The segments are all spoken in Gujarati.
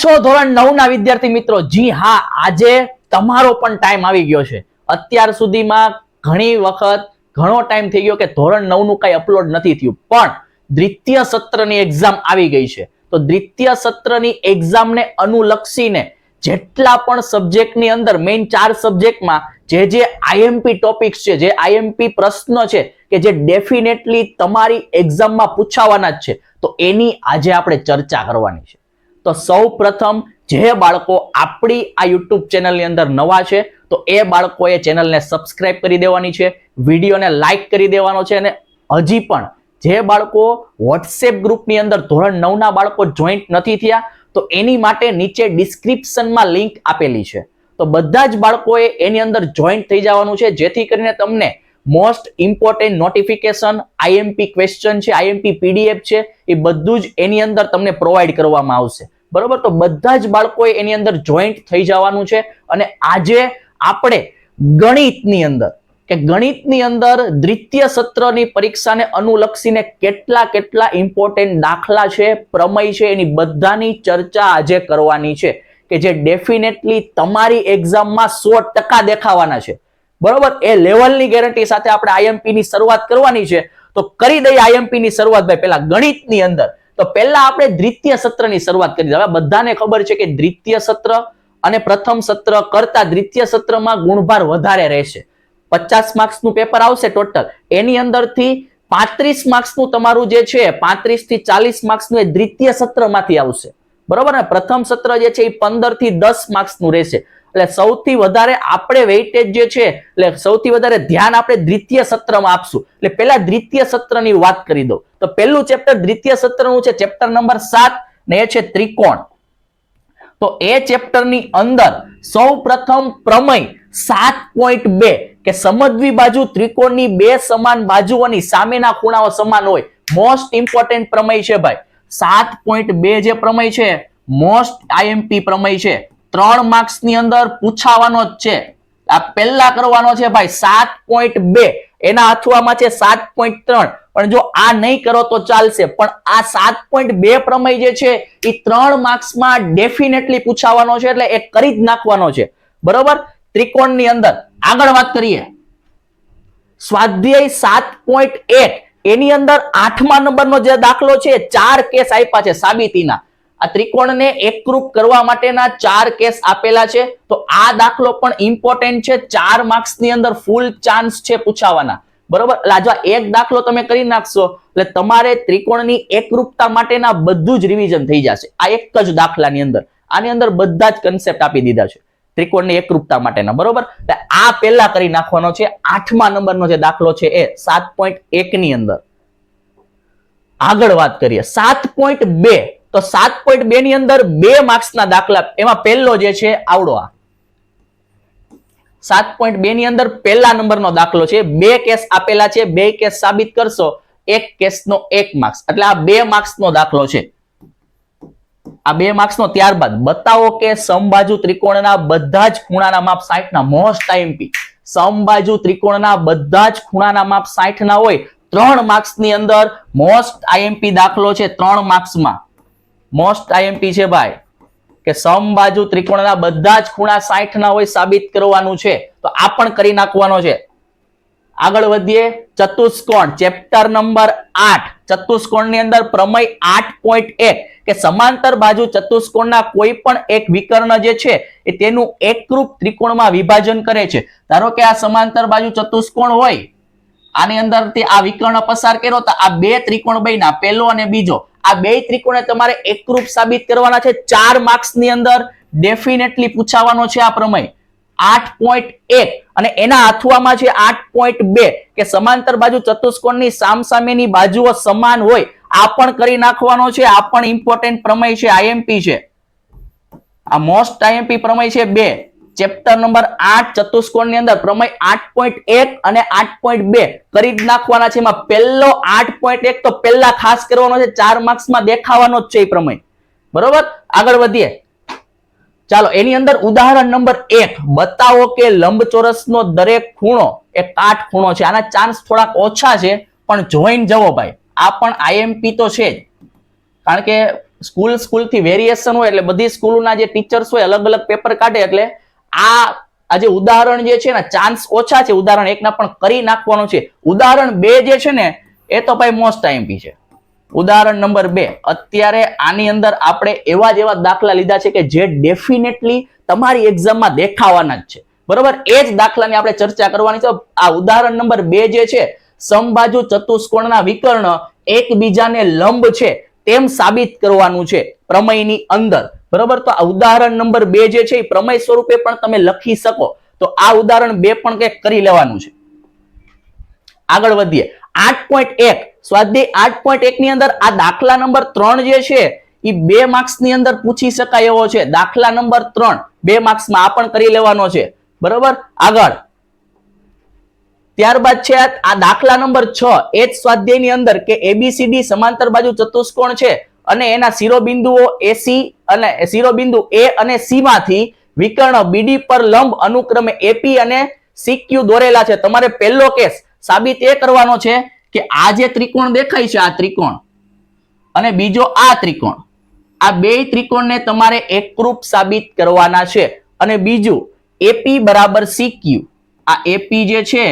છો ધોરણ 9 ના વિદ્યાર્થી મિત્રો? જી હા, આજે તમારો પણ ટાઈમ આવી ગયો છે. અત્યાર સુધીમાં ઘણી વખત ઘણો ટાઈમ થઈ ગયો કે ધોરણ 9 નું કઈ અપલોડ નથી થયું, પણ દ્વિતીય સત્રની એક્ઝામ આવી ગઈ છે. તો દ્વિતીય સત્રની એક્ઝામને અનુલક્ષીને જેટલા પણ સબ્જેક્ટની અંદર મેઇન 4 સબ્જેક્ટમાં જે આઈએમપી ટોપિક્સ છે, જે આઈએમપી પ્રશ્ન છે કે જે ડેફિનેટલી તમારી એક્ઝામમાં પૂછાવાના જ છે, તો એની આજે આપણે ચર્ચા કરવાની છે. તો સૌ પ્રથમ જે બાળકો આપણી આ યુટ્યુબ ચેનલની અંદર નવા છે તો એ બાળકોએ ચેનલને સબસ્ક્રાઇબ કરી દેવાની છે, વિડીયોને લાઈક કરી દેવાનો છે, અને હજી પણ જે બાળકો વોટ્સએપ ગ્રુપની અંદર ધોરણ 9 ના બાળકો જોઈન્ટ નથી થયા તો એની માટે નીચે ડિસ્ક્રિપ્શનમાં લિંક આપેલી છે. તો બધા જ બાળકોએ એની અંદર જોઈન્ટ થઈ જવાનું છે, જેથી કરીને તમને most important notification, IMP question છે, આઈએમપી પીડીએફ છે, એ બધું જ એની અંદર તમને પ્રોવાઈડ કરવામાં આવશે. બરોબર? તો બધા જ બાળકોએ એની અંદર જોઈન્ટ થઈ જવાનું છે. અને આજે આપણે ગણિતની અંદર દ્વિતીય સત્રની પરીક્ષાને અનુલક્ષીને કેટલા ઇમ્પોર્ટન્ટ દાખલા છે, પ્રમેય છે, એની બધાની ચર્ચા આજે કરવાની છે કે જે ડેફિનેટલી તમારી એક્ઝામમાં 100% દેખાવાના છે. બરોબર? એ લેવલની ગેરંટી સાથે આપણે આઈએમપી ની શરૂઆત કરવાની છે. તો કરી દઈએ આઈએમપી ની શરૂઆત ભાઈ પહેલા ગણિતની અંદર. તો પહેલા આપણે દ્વિતીય સત્રની શરૂઆત કરી દઈએ. હવે બધાને ખબર છે કે દ્વિતીય સત્ર અને પ્રથમ સત્ર કરતા દ્વિતીય સત્રમાં ગુણભાર વધારે રહેશે. 50 માર્ક્સનું પેપર આવશે ટોટલ, એની અંદરથી 35 માર્ક્સનું તમારું જે છે 35 થી 40 માર્ક્સનું એ દ્વિતીય સત્રમાંથી આવશે. બરોબર ને? પ્રથમ સત્ર જે છે એ 15 થી 10 માર્ક્સનું રહેશે. એટલે સૌથી વધારે આપણે વેઇટેજ જે છે, એટલે સૌથી વધારે ધ્યાન આપણે દ્વિતીય સત્રમાં આપશું. એટલે પહેલા દ્વિતીય સત્રની વાત કરી દો. તો પહેલું ચેપ્ટર દ્વિતીય સત્રનું છે ચેપ્ટર નંબર 7 ને એ છે ત્રિકોણ. તો એ ચેપ્ટરની અંદર સૌ પ્રથમ પ્રમેય 7.2 કે સમદ્વિ બાજુ ત્રિકોણની બે સમાન બાજુઓની સામેના ખૂણાઓ સમાન હોય. મોસ્ટ ઇમ્પોર્ટન્ટ પ્રમેય છે ભાઈ. 7.2 જે પ્રમેય છે મોસ્ટ આઈએમપી પ્રમેય છે. 3 માર્ક્સ ની અંદર પૂછાવાનો જ છે. આ પહેલા કરવાનો છે ભાઈ 7.2. એના અથવામાં છે 7.3. પણ જો આ નહીં કરો તો ચાલશે, પણ આ 7.2 પ્રમેય જે છે એ 3 માર્ક્સમાં ડેફિનેટલી પૂછાવાનો છે, એટલે એ કરી જ નાખવાનો છે. બરોબર? ત્રિકોણની અંદર આગળ વાત કરીએ. સ્વાધ્યાય 7.1 એની અંદર 8મા નંબરનો જે દાખલો છે 4 કેસ આપ્યા છે સાબિતીના. આ ત્રિકોણને એકરૂપ કરવા માટેના 4 કેસ આપેલા છે. તો આ દાખલો પણ ઇમ્પોર્ટન્ટ છે. 4 માર્ક્સની અંદર ફૂલ ચાન્સ છે પૂછાવાના. બરોબર? એટલે જો એક દાખલો તમે કરી નાખશો એટલે તમારે ત્રિકોણની એકરૂપતા માટેના બધું જ રિવિઝન થઈ જશે આ એક જ દાખલાની અંદર. આની અંદર બધા જ કન્સેપ્ટ આપી દીધા છે ત્રિકોણની એકરૂપતા માટેના. બરોબર? એટલે આ પહેલા કરી નાખવાનો છે. 8મા નંબરનો જે દાખલો છે એ 7.1 ની અંદર. આગળ વાત કરીએ 7.2. તો 7.2 ની અંદર 2 માર્ક્સના દાખલા. એમાં પહેલો જે છે આવડો આ 7.2 ની અંદર પહેલા નંબરનો દાખલો છે. 2 કેસ આપેલા છે, 2 કેસ સાબિત કરશો, 1 કેસનો 1 માર્ક્સ, એટલે આ 2 માર્ક્સનો દાખલો છે. આ 2 માર્ક્સનો. ત્યારબાદ બતાવો કે સમબાજુ ત્રિકોણના બધા જ ખૂણાના માપ 60 ના. Most IMP. સમબાજુ ત્રિકોણના બધા જ ખૂણાના માપ 60 ના હોય. 3 માર્ક્સની અંદર મોસ્ટ આઈએમપી દાખલો છે. 3 માર્ક્સમાં મોસ્ટ આઈએમપી છે ભાઈ કે સમબાજુ ત્રિકોણના બધા જ ખૂણા 60 ના હોય, સાબિત કરવાનું છે. તો આ પણ કરી નાખવાનો છે. આગળ વધીએ. ચતુષ્કોણ ચેપ્ટર નંબર 8. ચતુષ્કોણની અંદર પ્રમેય 8.1 કે સમાંતર બાજુ ચતુષ્કોણના કોઈ પણ એક વિકર્ણ જે છે એ તેનું એકરૂપ ત્રિકોણમાં વિભાજન કરે છે. ધારો કે આ સમાંતર બાજુ ચતુષ્કોણ હોય, આની અંદરથી આ વિકર્ણ પસાર કર્યો તો આ 2 ત્રિકોણ બન્યા, પહેલો અને બીજો. આ 2 ત્રિકોણને તમારે એકરૂપ સાબિત કરવાના છે. 4 માર્ક્સની અંદર ડેફિનેટલી પૂછાવાનો છે આ પ્રમેય 8.1. અને એના અથવામાં છે 8.2 કે સમાંતર બાજુ ચતુષ્કોણની સામસામેની બાજુઓ સમાન હોય. આ પણ કરી નાખવાનો છે. આ પણ ઇમ્પોર્ટન્ટ પ્રમેય છે, આઈએમપી છે. આ મોસ્ટ આઈએમપી પ્રમેય છે 2. ચેપ્ટર નંબર 8 ચતુષ્કોણની અંદર પ્રમેય 8.1 અને 8.2 કરી જ નાખવાના છે. એમાં પહેલો 8.1 તો પહેલા ખાસ કરવાનો છે. 4 માર્ક્સમાં દેખાવાનો જ છે એ પ્રમેય. બરોબર? આગળ વધીએ. ચાલો એની અંદર ઉદાહરણ નંબર 1. બતાવો કે લંબચોરસનો દરેક ખૂણો એ કાટખૂણો છે. આના ચાન્સ થોડાક ઓછા છે, પણ જોઈન જવો ભાઈ. આ પણ આઈએમપી તો છે જ, કારણ કે સ્કૂલ થી વેરિએશન હોય એટલે બધી સ્કૂલોના જે ટીચર્સ હોય અલગ અલગ પેપર કાઢે એટલે આ જે ઉદાહરણ જે છે ને ચાન્સ ઓછા છે ઉદાહરણ 1 ના પણ કરી નાખવાનું છે. ઉદાહરણ 2 જે છે ને એ તો ભાઈ મોસ્ટ આઈએમપી છે. ઉદાહરણ નંબર 2 અત્યારે આની અંદર આપણે એવા જ એવા દાખલા લીધા છે કે જે ડેફિનેટલી તમારી એક્ઝામમાં દેખાવાના જ છે. બરોબર, એ જ દાખલાની આપણે ચર્ચા કરવાની છે. આ ઉદાહરણ નંબર 2 જે છે સમબાજુ ચતુષ્કોણના વિકર્ણ એકબીજાને લંબ છે તેમ સાબિત કરવાનું છે પ્રમેયની અંદર. બરોબર, તો આ ઉદાહરણ નંબર 2 જે છે એ પ્રમેય સ્વરૂપે પણ તમે લખી શકો. તો આ ઉદાહરણ 2 પણ કંઈક કરી લેવાનું છે. આગળ વધીએ. 8.1 સ્વાધ્યાય 8.1 ની અંદર આ દાખલા નંબર 3 જે છે એ 2 માર્ક્સ ની અંદર પૂછી શકાય એવો છે. દાખલા નંબર 3 2 માર્ક્સ માં આ પણ કરી લેવાનો છે. બરોબર, આગળ ત્યારબાદ છે આ દાખલા નંબર 6 એ જ સ્વાધ્યાયની અંદર કે એબીસીડી સમાંતર બાજુ ચતુષ્કોણ છે અને એના શિરોબિંદુઓ એસી અને શિરોબિંદુ એ અને સી માંથી વિકર્ણ બીડી પર લંબ અનુક્રમે એપી અને સીક્યુ દોરેલા છે. તમારે પહેલો કેસ સાબિત એ કરવાનો છે કે આ જે ત્રિકોણ દેખાય છે આ ત્રિકોણ અને બીજો આ ત્રિકોણ, આ બે ત્રિકોણને તમારે એકરૂપ સાબિત કરવાના છે. અને બીજું એપી બરાબર સીક્યુ, આ એપી જે છે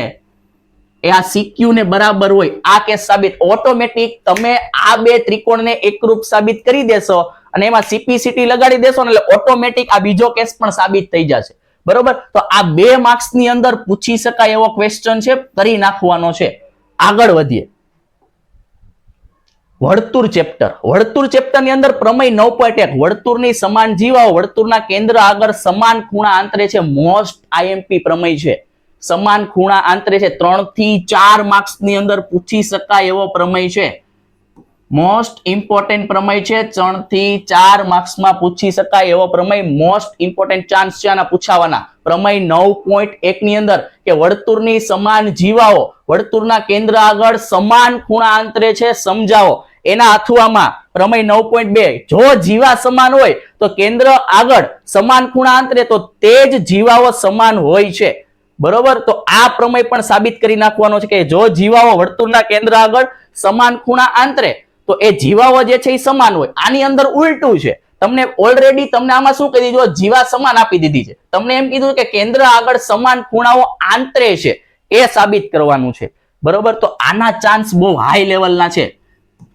એ આ સીક્યુ ને બરાબર હોય આ કેસ સાબિત. ઓટોમેટિક તમે આ બે ત્રિકોણને એકરૂપ સાબિત કરી દેશો અને એમાં સીપીસીટી લગાડી દેશો ને એટલે ઓટોમેટિક આ બીજો કેસ પણ સાબિત થઈ જશે. બરોબર, તો આ 2 માર્ક્સ ની અંદર પૂછી શકાય એવો ક્વેશ્ચન છે, કરી નાખવાનો છે. આગળ વધીએ. વર્તુળ ચેપ્ટર. વર્તુળ ચેપ્ટર ની અંદર પ્રમેય 9.1 વર્તુળની સમાન જીવાઓ વર્તુળના કેન્દ્ર આગળ સમાન ખૂણા આંતરે છે. મોસ્ટ આઈએમપી પ્રમેય છે. સમાન ખૂણા આંતરે છે. 3 થી 4 માર્ક્સ ની અંદર પૂછી શકાય એવો પ્રમેય છે. મોસ્ટ ઇમ્પોર્ટન્ટ પ્રમેય છે. 3 થી 4 માર્ક્સ માં પૂછી શકાય એવો પ્રમેય. મોસ્ટ ઇમ્પોર્ટન્ટ ચાન્સ છે આના પૂછાવાના. પ્રમેય 9.1 ની અંદર કે વર્તુળની સમાન જીવાઓ વર્તુળના કેન્દ્ર આગળ સમાન ખૂણા આંતરે છે, સમજાવો. એના અથવામાં પ્રમેય 9.2 જો જીવા સમાન હોય તો કેન્દ્ર આગળ સમાન ખૂણા આંતરે તો તે જ જીવાઓ સમાન હોય છે. બરોબર, તો આ પ્રમેય પણ સાબિત કરી નાખવાનો છે કે જો જીવાઓ વર્તુળના કેન્દ્ર આગળ સમાન ખૂણા આંતરે તો એ જીવાઓ જે છે એ સમાન હોય. આની અંદર ઉલટું છે. તમને ઓલરેડી તમને આમાં શું કહી દીધું, જીવા સમાન આપી દીધી છે. તમને એમ કીધું કે કેન્દ્ર આગળ સમાન ખૂણાઓ આંતરે છે, એ સાબિત કરવાનું છે. બરોબર, તો આના ચાન્સ બહુ હાઈ લેવલના છે.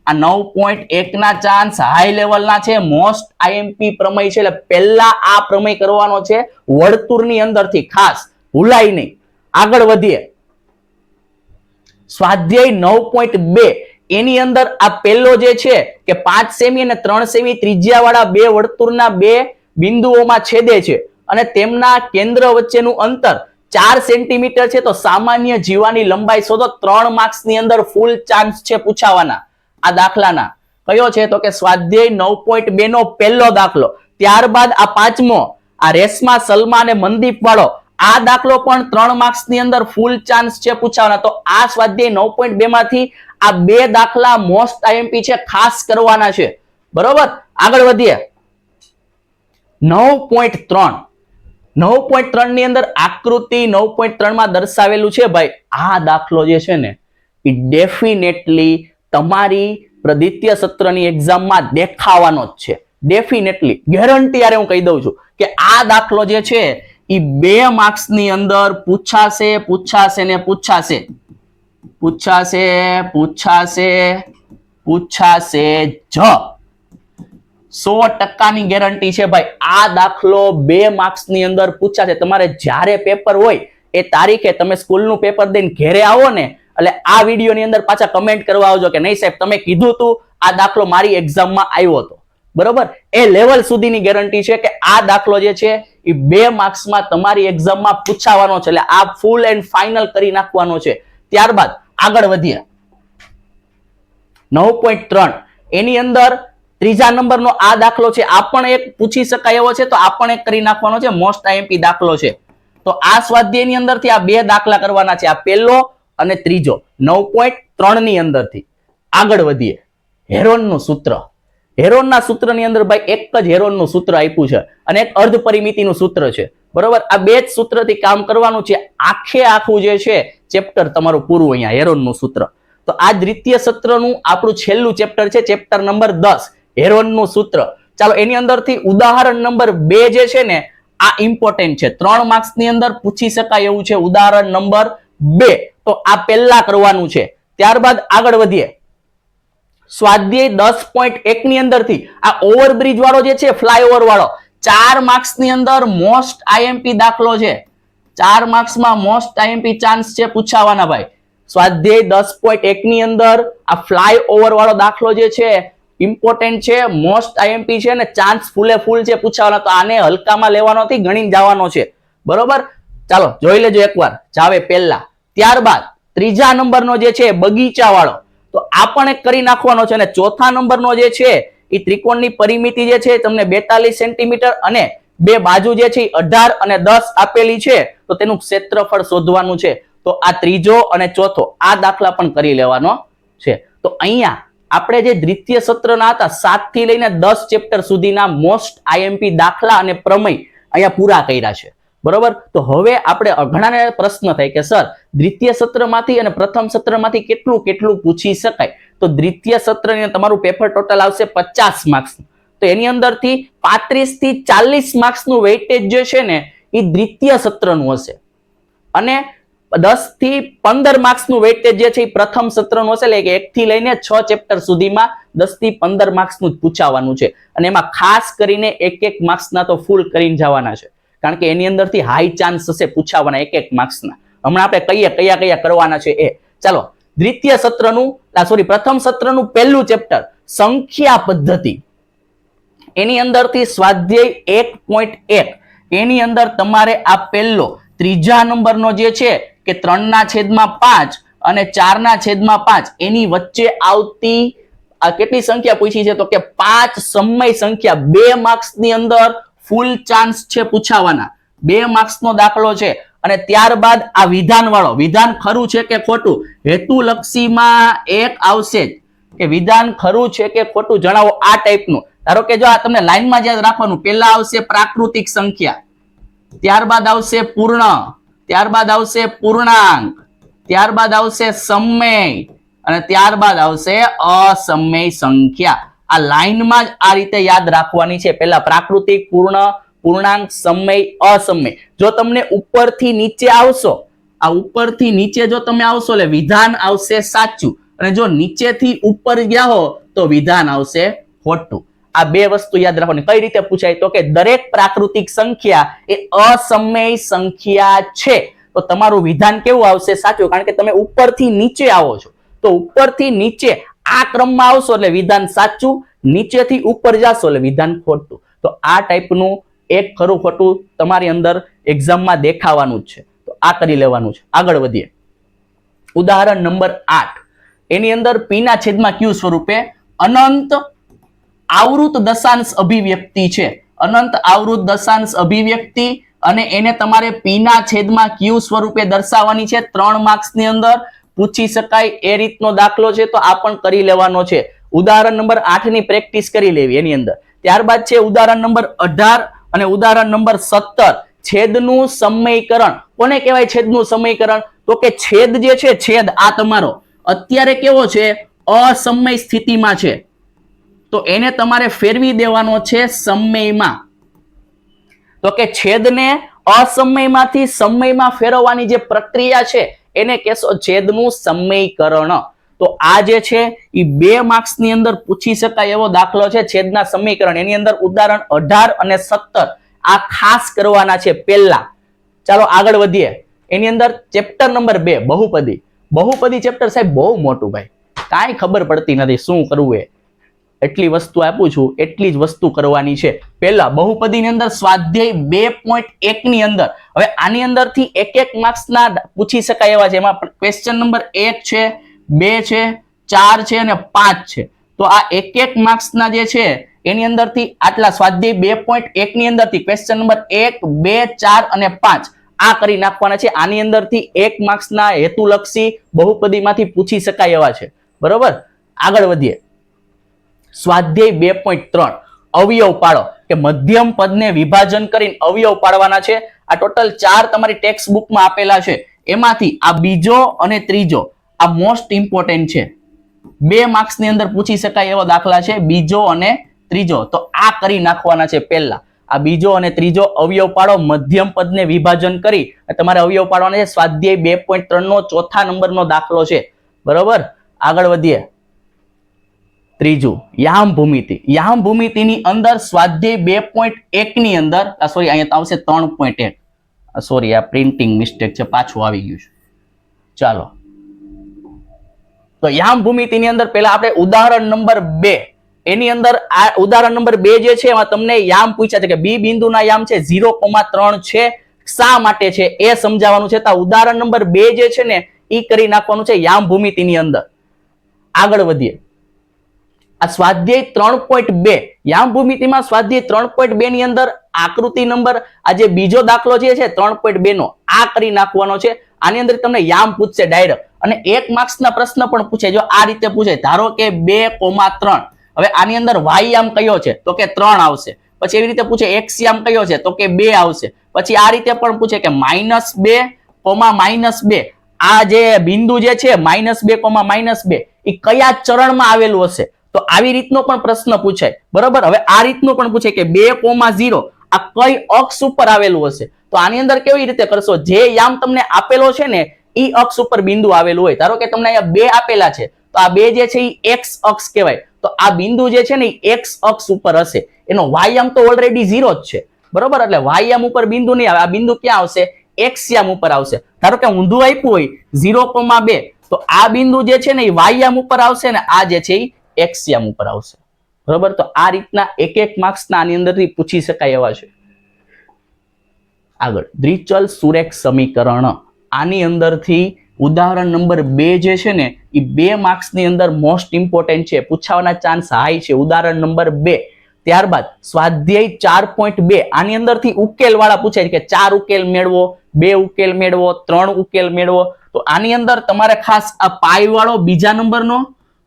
આ 9.1 ના ચાન્સ હાઈ લેવલના છે. મોસ્ટ આઈએમપી પ્રમેય છે એટલે પહેલા આ પ્રમેય કરવાનો છે વર્તુળની અંદરથી, ખાસ ભૂલાય નહીં. આગળ વધીએ. સ્વાધ્યાય 9.2 એની અંદર આ પહેલો જે છે કે 5 સેમી અને 3 સેમી ત્રિજ્યા વાળા બે વર્તુળના બે બિંદુઓમાં છેદે છે અને તેમના કેન્દ્ર વચ્ચેનું અંતર 4 સેન્ટીમીટર છે. તો સામાન્ય જીવાની લંબાઈ શોધો. 3 માર્ક્સ ની અંદર ફૂલ ચાન્સ છે પૂછાવાના આ દાખલાના. કયો છે તો કે સ્વાધ્યાય 9.2 નો પહેલો દાખલો. ત્યારબાદ આ પાંચમો આ રેશમા સલમા અને મનદીપ વાળો આ દાખલો પણ 3 માર્ક્સ ની અંદર ફૂલ ચાન્સ છે પૂછાવાના. તો આ સ્વાધ્યાય 9.2 માંથી આ બે દાખલા મોસ્ટ આઈએમપી છે, ખાસ કરવાના છે. બરોબર, આગળ વધીએ. 9.3 9.3 ની અંદર આકૃતિ 9.3 માં દર્શાવેલું છે ભાઈ. આ દાખલો જે છે ને એ ડેફિનેટલી તમારી દ્વિતીય સત્રની એક્ઝામમાં દેખાવાનો જ છે. ડેફિનેટલી ગેરંટી યારે હું કહી દઉં છું કે આ દાખલો જે છે એ 2 માર્ક્સ ની અંદર પૂછાશે પૂછાશે ને પૂછાશે પૂછાશે પૂછાશે પૂછાશે જ. 100% ની ગેરંટી છે ભાઈ. આ દાખલો 2 માર્ક્સ ની અંદર પૂછાશે. તમારે જ્યારે પેપર હોય એ તારીખે તમે સ્કૂલનું પેપર દઈને ઘેરે આવો ને એટલે આ વિડીયોની અંદર પાછા કમેન્ટ કરવા આવજો કે નહીં સાહેબ તમે કીધું તું આ દાખલો મારી એક્ઝામમાં આવ્યો હતો. બરોબર, એ લેવલ સુધીની ગેરંટી છે કે આ દાખલો જે છે એ 2 માર્ક્સમાં તમારી એક્ઝામમાં પૂછાવાનો છે. એટલે આ ફૂલ એન્ડ ફાઇનલ કરી નાખવાનો છે. ત્યારબાદ આગળ વધીએ. 9.3 એની અંદર ત્રીજા નંબરનો આ દાખલો છે. આ પણ એક પૂછી શકાય એવો છે, તો આ પણ એક કરી નાખવાનો છે. મોસ્ટ આઈએમપી દાખલો છે. તો આ સ્વાધ્યાયની અંદરથી આ બે દાખલા કરવાના છે, આ પહેલો અને ત્રીજો 9.3 ની અંદરથી. આગળ વધીએ. હેરોનનું સૂત્ર. હેરોનના સૂત્રની અંદર ભાઈ એક જ હેરોનનું સૂત્ર આપ્યું છે અને એક અર્ધ પરિમિતિનું સૂત્ર છે. બરોબર, આ બે જ સૂત્રથી કામ કરવાનું છે. આખે આખું જે છે ચેપ્ટર તમારું પૂરું અહીંયા હેરોનનું સૂત્ર. તો આ દ્વિતીય સત્રનું આપણું છેલ્લું ચેપ્ટર છે, ચેપ્ટર નંબર 10 હેરોનનું સૂત્ર. ચાલો એની અંદરથી ઉદાહરણ નંબર 2 જે છે ને આ ઇમ્પોર્ટન્ટ છે, 3 માર્ક્સની અંદર પૂછી શકાય એવું છે. ઉદાહરણ નંબર 2 તો આ પહેલા કરવાનું છે. ત્યારબાદ આગળ વધીએ. સ્વાધ્યાય 10.1 ની અંદરથી આ ઓવરબ્રિજ વાળો જે છે, ફ્લાયઓવર વાળો 4 માર્ક્સની અંદર મોસ્ટ આઈએમપી દાખલો છે. 4 માર્ક્સમાં મોસ્ટ આઈએમપી ચાન્સ છે પૂછાવાના ભાઈ. સ્વાધ્યાય 10.1 ની અંદર આ ફ્લાયઓવર વાળો દાખલો જે છે ઇમ્પોર્ટન્ટ છે, મોસ્ટ આઈએમપી છે ને ચાન્સ ફૂલે ફૂલ છે પૂછાવાના. તો આને હલકામાં લેવાનો નથી, ગણીને જવાનો છે. બરોબર, ચાલો જોઈ લેજો એકવાર. જાવે પહેલા. ત્યારબાદ ત્રીજા નંબરનો જે છે બગીચા વાળો, તો આ પણ એક કરી નાખવાનો છે. અને ચોથા નંબરનો જે છે એ ત્રિકોણની પરિમિતિ જે છે તમને 42 સેન્ટીમીટર અને બે બાજુ જે છે 18 અને 10 આપેલી છે, તો તેનું ક્ષેત્રફળ શોધવાનું છે. તો આ ત્રીજો અને ચોથો આ દાખલા પણ કરી લેવાનો છે. તો અહીંયા આપણે જે દ્વિતીય સત્રના હતા 7 થી લઈને 10 ચેપ્ટર સુધીના મોસ્ટ આઈએમપી દાખલા અને પ્રમેય અહીંયા પૂરા કર્યા છે. બરોબર, તો હવે આપણે ઘણાને પ્રશ્ન થાય કે સર દ્વિતીય સત્રમાંથી અને પ્રથમ સત્રમાંથી કેટલું કેટલું પૂછી શકાય? તો દ્વિતીય સત્રની તમારું પેપર ટોટલ આવશે 50 માર્ક્સ. તો એની અંદરથી 35 થી 40 માર્ક્સનું વેઇટેજ જે છે ને એ દ્વિતીય સત્રનું હશે અને 10 થી 15 માર્ક્સનું વેઇટેજ જે છે એ પ્રથમ સત્રનું હશે. એટલે કે 1 થી લઈને 6 ચેપ્ટર સુધીમાં 10 થી 15 માર્ક્સનું જ પૂછાવાનું છે. અને એમાં ખાસ કરીને 1 માર્ક્સના તો ફૂલ કરીને જવાના છે, કારણ કે એની અંદરથી હાઈ ચાન્સ હશે પૂછાવાના 1 માર્ક્સના. હમણાં આપણે કહીએ કયા કયા કરવાના છે એ. ચાલો, દ્વિતીય સત્રનું પ્રથમ સત્રનું પહેલું ચેપ્ટર સંખ્યા પદ્ધતિ, એની અંદરથી સ્વાધ્યાય 1.1 એની અંદર તમારે આ પહેલો ત્રીજા નંબરનો જે છે કે 3/5 અને 4/5 એની વચ્ચે આવતી કેટલી સંખ્યા પૂછી છે? તો કે 5 સમય સંખ્યા. 2 માર્ક્સની અંદર ફૂલ ચાન્સ છે પૂછાવાના. 2 માર્ક્સનો દાખલો છે. અને ત્યારબાદ આ વિધાન વાળો, વિધાન ખરું છે કે ખોટું? હેતુલક્ષીમાં એક આવશે કે વિધાન ખરું છે કે ખોટું જણાવો, આ ટાઈપનું. ધારો કે જો આ તમને લાઈનમાં જ યાદ રાખવાનું, પહેલા આવશે પ્રાકૃતિક સંખ્યા, ત્યારબાદ આવશે પૂર્ણ, ત્યારબાદ આવશે પૂર્ણાંક, ત્યારબાદ આવશે સમય અને ત્યારબાદ આવશે અસમય સંખ્યા. આ લાઈનમાં જ આ રીતે યાદ રાખવાની છે. પહેલા પ્રાકૃતિક, પૂર્ણ, પૂર્ણાંક, સમય, અસમય. જો તમને ઉપરથી નીચે આવશો, આ ઉપરથી નીચે જો તમે આવશો એટલે વિધાન આવશે સાચું, અને જો નીચેથી ઉપર ગયા હો તો વિધાન આવશે ખોટું. આ બે વસ્તુ યાદ રાખવાની. કઈ રીતે પૂછાય? તો કે દરેક પ્રાકૃતિક સંખ્યા એ અસમય સંખ્યા છે, તો તમારું વિધાન કેવું આવશે? સાચું, કારણ કે તમે ઉપરથી નીચે આવો છો. તો ઉપરથી નીચે આ ક્રમમાં આવશો એટલે વિધાન સાચું, નીચેથી ઉપર જશો એટલે વિધાન ખોટું. તો આ ટાઈપનું એક ખરું ખોટું તમારી અંદર એક્ઝામમાં દેખાવાનું જ છે. તો આ કરી લેવાનું છે. આગળ વધીએ. ઉદાહરણ નંબર 8 એની અંદર p ના છેદમાં q સ્વરૂપે અનંત આવૃત દશાંશ અભિવ્યક્તિ છે. અનંત આવૃત દશાંશ અભિવ્યક્તિ અને એને તમારે p ના છેદમાં q સ્વરૂપે દર્શાવવાની છે. 3 માર્ક્સની અંદર પૂછી શકાય એ રીતનો દાખલો છે, તો આ પણ કરી લેવાનો છે. ઉદાહરણ નંબર 8 ની પ્રેક્ટિસ કરી લેવી એની અંદર. ત્યારબાદ છે ઉદાહરણ નંબર 18 અને ઉદાહરણ નંબર 17 છેદનું સમયકરણ. કોને કહેવાય છેદનું સમયકરણ? તો કે છેદ જે છે, છેદ આ તમારો અત્યારે કેવો છે? અસમય સ્થિતિમાં છે, તો એને તમારે ફેરવી દેવાનો છે સમયમાં. તો કે છેદને અસમયમાંથી સમયમાં ફેરવવાની જે પ્રક્રિયા છે એને કહેશો છેદનું સમયકરણ. તો આ જે છે એ 2 માર્ક્સની અંદર પૂછી શકાય એવો દાખલો છે, છેદના સમીકરણ. એની અંદર ઉદાહરણ 18 અને 17 આ ખાસ કરવાના છે પહેલા. ચાલો આગળ વધીએ. એની અંદર ચેપ્ટર નંબર 2 બહુપદી. બહુપદી ચેપ્ટર સાહેબ બહુ મોટું ભાઈ, કાંઈ ખબર પડતી નથી શું કરવું. એટલી વસ્તુ આપું છું, એટલી જ વસ્તુ કરવાની છે. પહેલા બહુપદીની અંદર સ્વાધ્યાય 2.1 ની અંદર, હવે આની અંદરથી એક માર્ક્સના પૂછી શકાય એવા છે. એમાં ક્વેશ્ચન નંબર 1 છે, 2 છે, 4 છે અને 5 છે. તો આ એક માર્ક્સના જે છે એની અંદરથી આટલા સ્વાધ્યાય 2.1 ની અંદરથી ક્વેશ્ચન નંબર 1, 2, 4 અને 5 આ કરી નાખવાના છે. આની અંદરથી 1 માર્ક્સના હેતુલક્ષી બહુપદીમાંથી પૂછી શકાય એવા છે. બરોબર, આગળ વધીએ. સ્વાધ્યાય 2.3 અવયવ પાડો, કે મધ્યમ પદને વિભાજન કરીને અવયવ પાડવાના છે. આ ટોટલ 4 તમારી ટેક્સ્ટ બુકમાં આપેલા છે. એમાંથી આ બીજો અને ત્રીજો આ મોસ્ટ ઇમ્પોર્ટન્ટ છે. 2 માર્ક્સની અંદર પૂછી શકાય એવો દાખલા છે બીજો અને ત્રીજો. તો આ કરી નાખવાના છે. પહેલા આ બીજો અને ત્રીજો અવયવ પાડો, મધ્યમ પદને વિભાજન કરી તમારે અવયવ પાડવાના છે. સ્વાધ્યાય 2.3 નો ચોથા નંબરનો દાખલો છે. બરોબર, આગળ વધીએ. ત્રીજું યામ ભૂમિતિ. યામ ભૂમિતિની અંદર સ્વાધ્યાય 2.1 ની અંદર સોરી અહીંયા આવશે 3.1. સોરી, આ પ્રિન્ટિંગ મિસ્ટેક છે, પાછું આવી ગયું છે. ચાલો, તો યામ ભૂમિતિની અંદર પહેલા આપણે ઉદાહરણ નંબર 2 એની અંદર આ ઉદાહરણ નંબર 2 જે છે એમાં તમને યામ પૂછ્યા છે કે બી બિંદુના યામ છે 0,3 છે, શા માટે છે એ સમજાવવાનું છે. તો ઉદાહરણ નંબર 2 જે છે ને ઈ કરી નાખવાનું છે યામ ભૂમિતિની અંદર. આગળ વધીએ. આ સ્વાધ્યાય 3.2 યામ ભૂમિતિમાં સ્વાધ્યાય 3.2 ની અંદર આકૃતિ નંબર આ જે બીજો દાખલો જે છે 3.2 નો આ કરી નાખવાનો છે. આની અંદર તમને યામ પૂછશે ડાયરેક્ટ, અને 1 માર્ક્સના પ્રશ્ન પણ પૂછે. જો આ રીતે પૂછે, ધારો કે 2,3, હવે આની અંદર y યામ કયો છે તો કે 3 આવશે. પછી એવી રીતે પૂછે x યામ કયો છે તો કે 2 આવશે. પછી આ રીતે પણ પૂછે કે -2, -2 આ જે બિંદુ જે છે -2, -2 એ કયા ચરણમાં આવેલું હશે. તો આવી રીતનો પણ પ્રશ્ન પૂછાય. બરોબર, હવે આ રીતનો પણ પૂછે કે 2,0 આ કઈ અક્ષ ઉપર આવેલું હશે. તો આની અંદર કેવી રીતે કરશો, જે યામ તમને આપેલો છે ને ઈ અક્ષ ઉપર બિંદુ આવેલું હોય. ધારો કે તમને અહીંયા 2 આપેલા છે, તો આ 2 જે છે એ x અક્ષ કહેવાય. તો આ બિંદુ જે છે ને એ x અક્ષ ઉપર હશે. એનો y યામ તો ઓલરેડી 0 જ છે. બરોબર, એટલે y યામ ઉપર બિંદુ નહીં આવે. આ બિંદુ ક્યાં આવશે? x યામ ઉપર આવશે. ધારો કે ઊંધું આપ્યું હોય 0,2, તો આ બિંદુ જે છે ને એ y યામ ઉપર આવશે ને આ જે છે એ x યામ ઉપર આવશે. બરોબર, તો આ રીતના એક માર્ક્સના આની અંદરથી પૂછી શકાય એવા છે. આગળ દ્વિચલ સુરેખ સમીકરણ. આની અંદરથી ઉદાહરણ નંબર 2 જે છે ને એ 2 માર્ક્સની અંદર મોસ્ટ ઇમ્પોર્ટન્ટ છે, પૂછાવાના ચાન્સ હાઈ છે. ઉદાહરણ નંબર 2. ત્યારબાદ સ્વાધ્યાય 4.2 આની અંદરથી ઉકેલ વાળા પૂછાય કે 4 ઉકેલ મેળવો, 2 ઉકેલ મેળવો, 3 ઉકેલ મેળવો. તો આની અંદર તમારે ખાસ આ પાઈ વાળો બીજા નંબરનો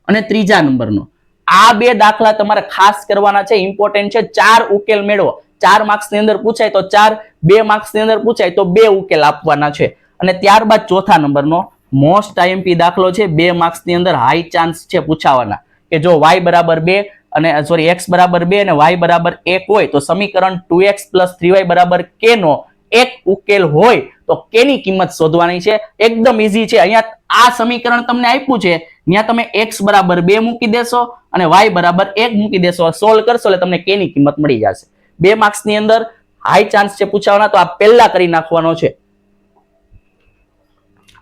અને ત્રીજા નંબરનો આ 2 દાખલા તમારે ખાસ કરવાના છે, ઇમ્પોર્ટન્ટ છે. 4 ઉકેલ મેળવો. 4 માર્ક્સની અંદર પૂછાય તો 4, 2 માર્ક્સની અંદર પૂછાય તો 2 ઉકેલ આપવાના છે. અને ત્યારબાદ ચોથા નંબરનો મોસ્ટ આઈએમપી દાખલો છે, 2 માર્ક્સની અંદર હાઈ ચાન્સ છે પૂછાવાના કે જો y બરાબર 2 અને સોરી x બરાબર 2 અને y બરાબર 1 હોય તો સમીકરણ 2x + 3y બરાબર k નો એક ઉકેલ હોય તો k ની કિંમત શોધવાની છે. એકદમ ઈઝી છે. અહીંયા આ સમીકરણ તમને આપ્યું છે, ત્યાં તમે x બરાબર 2 મૂકી દેશો અને y બરાબર 1 મૂકી દેશો, સોલ્વ કરશો એટલે તમને k ની કિંમત મળી જશે. 2 માર્ક્સની અંદર હાઈ ચાન્સ છે પૂછાવાના, તો આ પહેલા કરી નાખવાનો છે.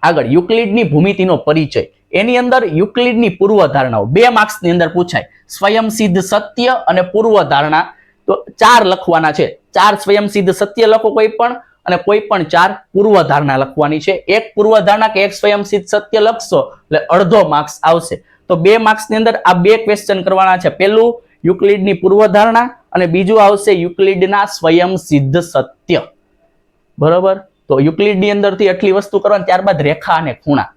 આગળ યુક્લિડની ભૂમિતિનો પરિચય. એની અંદર યુક્લિડની પૂર્વધારણાઓ 2 માર્ક્સની અંદર પૂછાય. સ્વયંસિદ્ધ સત્ય અને પૂર્વધારણા, તો 4 લખવાના છે. 4 સ્વયંસિદ્ધ સત્ય લખો કોઈ પણ, અને કોઈ પણ 4 પૂર્વધારણા લખવાની છે. એક પૂર્વધારણા કે એક સ્વયંસિદ્ધ સત્ય લખશો એટલે અડધો માર્ક્સ આવશે. તો 2 માર્ક્સની અંદર આ 2 ક્વેશ્ચન કરવાના છે. પહેલું યુક્લિડની પૂર્વધારણા અને બીજું આવશે યુક્લિડના સ્વયંસિદ્ધ સત્ય. બરોબર, તો યુક્લિડની અંદરથી આટલી વસ્તુ કરવાની. ત્યારબાદ રેખા અને ખૂણા.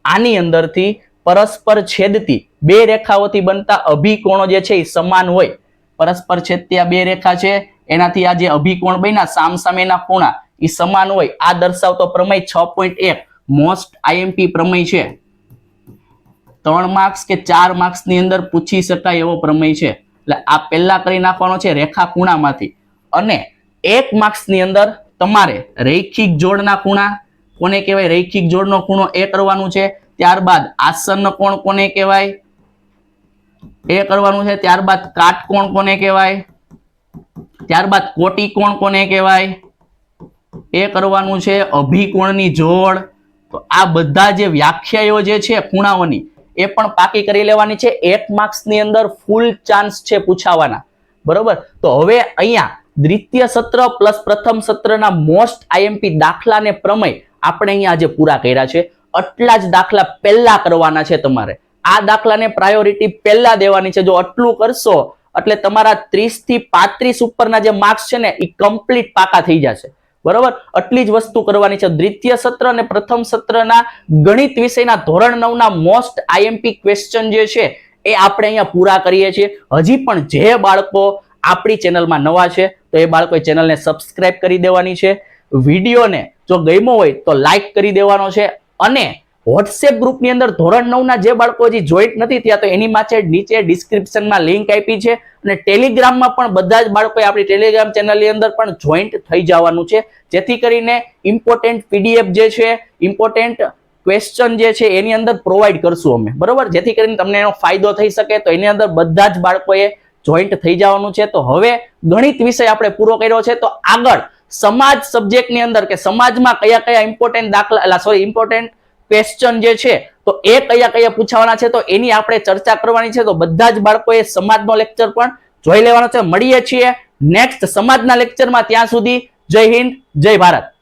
આની અંદરથી પરસ્પર છેદતી 2 રેખાઓથી બનતા અભિકોણો જે છે એ સમાન હોય. પરસ્પર છેદતી આ 2 રેખા છે, એનાથી આ જે અભિકોણ બન્યા સામસામેના ખૂણા એ સમાન હોય. આ દર્શાવતો પ્રમેય 6.1 મોસ્ટ આઈએમપી પ્રમેય છે. 3 માર્ક્સ કે 4 માર્ક્સની અંદર પૂછી શકાય એવો પ્રમેય છે. એટલે આ પહેલા કરી નાખવાનો છે રેખા ખૂણામાંથી. અને 1 માર્ક્સની અંદર તમારે રૈખિક જોડના ખૂણા કોને કહેવાય, રૈખિક જોડનો ખૂણો એ કરવાનું છે. ત્યારબાદ આસન્ન કોણ કોને કહેવાય એ કરવાનું છે. ત્યારબાદ કાટકોણ કોને કહેવાય, ત્યારબાદ કોટિકોણ કોને કહેવાય એ કરવાનું છે. અભિકોણની જોડ. તો આ બધા જે વ્યાખ્યાઓ જે છે ખૂણાઓની એ પણ પાકી કરી લેવાની છે. 1 માર્ક્સની અંદર ફૂલ ચાન્સ છે પૂછાવાના. બરોબર, તો હવે અહીંયા દ્વિતીય સત્ર પ્લસ પ્રથમ સત્રના મોસ્ટ આઈએમપી દાખલા ને પ્રમેય આપણે અહીંયા આજે પૂરા કર્યા છે. આટલા જ દાખલા પહેલા કરવાના છે તમારે. આ દાખલાને પ્રાયોરિટી પહેલા દેવાની છે. જો આટલું કરશો એટલે તમારા 30 થી 35 ઉપરના જે માર્ક્સ છે ને એ કમ્પ્લીટ પાકા થઈ જશે. બરોબર, આટલી જ વસ્તુ કરવાની છે. દ્વિતીય સત્ર અને પ્રથમ સત્રના ગણિત વિષયના ધોરણ 9 ના મોસ્ટ આઈએમપી ક્વેશ્ચન જે છે એ આપણે અહીંયા પૂરા કરીએ છીએ. હજી પણ જે બાળકો આપણી ચેનલમાં નવા છે તો એ બાળકોએ ચેનલને સબસ્ક્રાઇબ કરી દેવાની છે. વિડીયોને જો ગમ્યો હોય તો લાઈક કરી દેવાનો છે, અને વોટ્સએપ ગ્રુપની અંદર ધોરણ 9 ના જે બાળકો હજી જોઈન્ટ નથી થયા તો એની નીચે ડિસ્ક્રિપ્શનમાં લિંક આપી છે અને ટેલિગ્રામમાં પણ બધા જ બાળકોએ આપણી ટેલિગ્રામ ચેનલની અંદર પણ જોઈન્ટ થઈ જવાનું છે, જેથી કરીને ઇમ્પોર્ટન્ટ પીડીએફ જે છે, ઇમ્પોર્ટન્ટ ક્વેશ્ચન જે છે એની અંદર પ્રોવાઈડ કરશું અમે, બરોબર, જેથી કરીને તમને એનો ફાયદો થઈ શકે. તો એની અંદર બધા જ બાળકોએ જોઈન્ટ થઈ જવાનું છે. તો હવે ગણિત વિષય આપણે પૂરો કર્યો છે, તો આગળ સમાજ સબ્જેક્ટની અંદર કે સમાજમાં કયા કયા ઇમ્પોર્ટન્ટ ક્વેશ્ચન જે છે તો એ કયા કયા પૂછાવાના છે તો એની આપણે ચર્ચા કરવાની છે. તો બધા જ બાળકોએ સમાજનો લેક્ચર પણ જોઈ લેવાનો છે. મળીએ છીએ નેક્સ્ટ સમાજના લેક્ચરમાં. ત્યાં સુધી જય હિન્દ, જય ભારત.